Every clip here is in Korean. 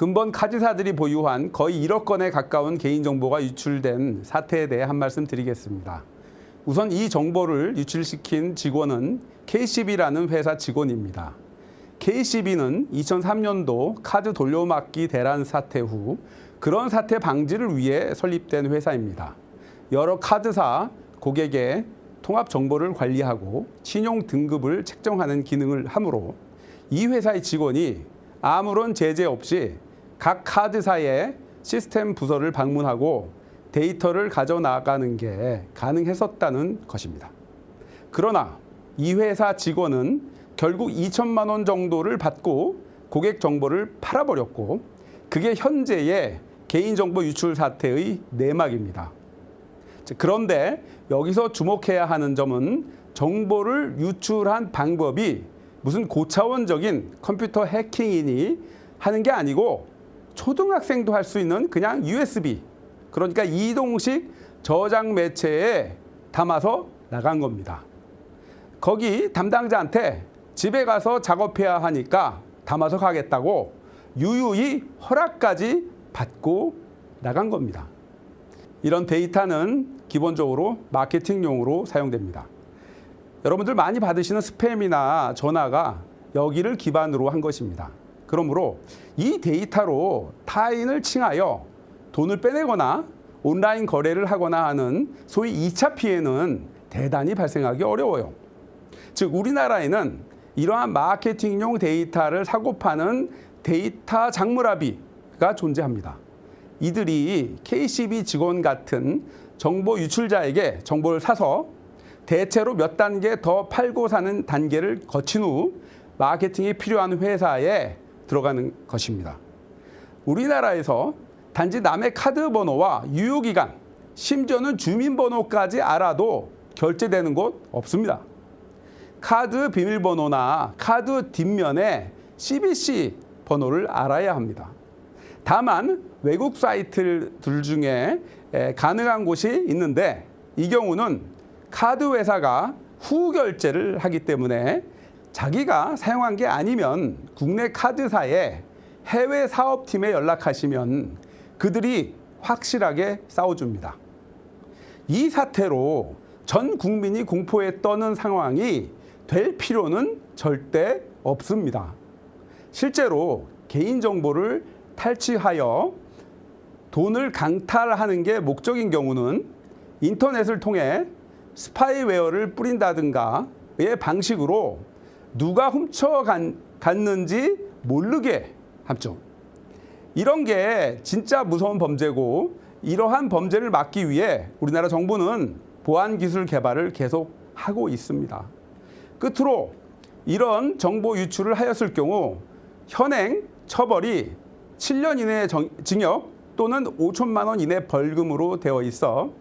근본 카드사들이 보유한 거의 1억 건에 가까운 개인정보가 유출된 사태에 대해 한 말씀 드리겠습니다. 우선 이 정보를 유출시킨 직원은 KCB라는 회사 직원입니다. KCB는 2003년도 카드 돌려막기 대란 사태 후 그런 사태 방지를 위해 설립된 회사입니다. 여러 카드사 고객의 통합 정보를 관리하고 신용 등급을 책정하는 기능을 하므로 이 회사의 직원이 아무런 제재 없이 각 카드사의 시스템 부서를 방문하고 데이터를 가져나가는 게 가능했었다는 것입니다. 그러나 이 회사 직원은 결국 2천만 원 정도를 받고 고객 정보를 팔아버렸고 그게 현재의 개인정보 유출 사태의 내막입니다. 그런데 여기서 주목해야 하는 점은 정보를 유출한 방법이 무슨 고차원적인 컴퓨터 해킹이니 하는 게 아니고 초등학생도 할 수 있는 그냥 USB, 그러니까 이동식 저장 매체에 담아서 나간 겁니다. 거기 담당자한테 집에 가서 작업해야 하니까 담아서 가겠다고 유유히 허락까지 받고 나간 겁니다. 이런 데이터는 기본적으로 마케팅용으로 사용됩니다. 여러분들 많이 받으시는 스팸이나 전화가 여기를 기반으로 한 것입니다. 그러므로 이 데이터로 타인을 칭하여 돈을 빼내거나 온라인 거래를 하거나 하는 소위 2차 피해는 대단히 발생하기 어려워요. 즉 우리나라에는 이러한 마케팅용 데이터를 사고 파는 데이터 장물아비가 존재합니다. 이들이 KCB 직원 같은 정보 유출자에게 정보를 사서 대체로 몇 단계 더 팔고 사는 단계를 거친 후 마케팅이 필요한 회사에 들어가는 것입니다. 우리나라에서 단지 남의 카드 번호와 유효기간, 심지어는 주민번호까지 알아도 결제되는 곳 없습니다. 카드 비밀번호나 카드 뒷면에 CVC 번호를 알아야 합니다. 다만 외국 사이트들 중에 가능한 곳이 있는데 이 경우는 카드 회사가 후 결제를 하기 때문에 자기가 사용한 게 아니면 국내 카드사의 해외 사업팀에 연락하시면 그들이 확실하게 싸워줍니다. 이 사태로 전 국민이 공포에 떠는 상황이 될 필요는 절대 없습니다. 실제로 개인정보를 탈취하여 돈을 강탈하는 게 목적인 경우는 인터넷을 통해 스파이웨어를 뿌린다든가의 방식으로 누가 훔쳐갔는지 모르게 합죠. 이런 게 진짜 무서운 범죄고 이러한 범죄를 막기 위해 우리나라 정부는 보안기술 개발을 계속하고 있습니다. 끝으로 이런 정보 유출을 하였을 경우 현행 처벌이 7년 이내 징역 또는 5천만 원 이내 벌금으로 되어 있어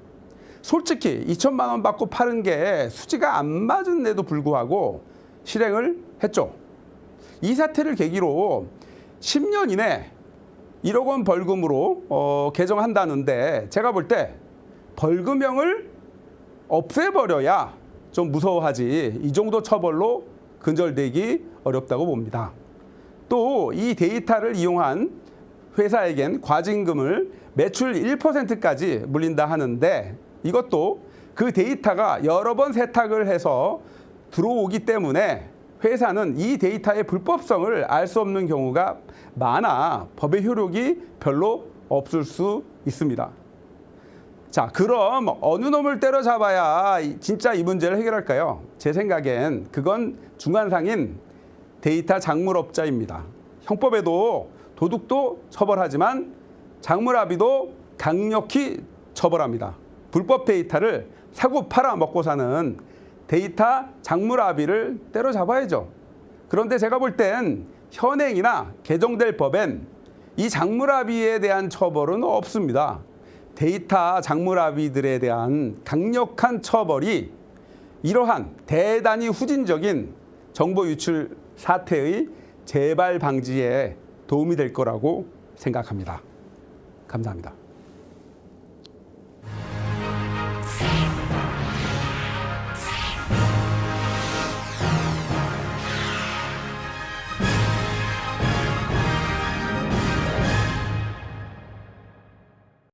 솔직히 2천만 원 받고 파는 게 수지가 안 맞은데도 불구하고 실행을 했죠. 이 사태를 계기로 10년 이내 1억 원 벌금으로 개정한다는데 제가 볼 때 벌금형을 없애버려야 좀 무서워하지 이 정도 처벌로 근절되기 어렵다고 봅니다. 또 이 데이터를 이용한 회사에겐 과징금을 매출 1%까지 물린다 하는데 이것도 그 데이터가 여러 번 세탁을 해서 들어오기 때문에 회사는 이 데이터의 불법성을 알 수 없는 경우가 많아 법의 효력이 별로 없을 수 있습니다. 자, 그럼 어느 놈을 때려잡아야 진짜 이 문제를 해결할까요? 제 생각엔 그건 중간상인 데이터 작물업자입니다. 형법에도 도둑도 처벌하지만 장물아비도 강력히 처벌합니다. 불법 데이터를 사고 팔아 먹고 사는 데이터 장물아비를 때려잡아야죠. 그런데 제가 볼 땐 현행이나 개정될 법엔 이 장물아비에 대한 처벌은 없습니다. 데이터 장물아비들에 대한 강력한 처벌이 이러한 대단히 후진적인 정보 유출 사태의 재발 방지에 도움이 될 거라고 생각합니다. 감사합니다.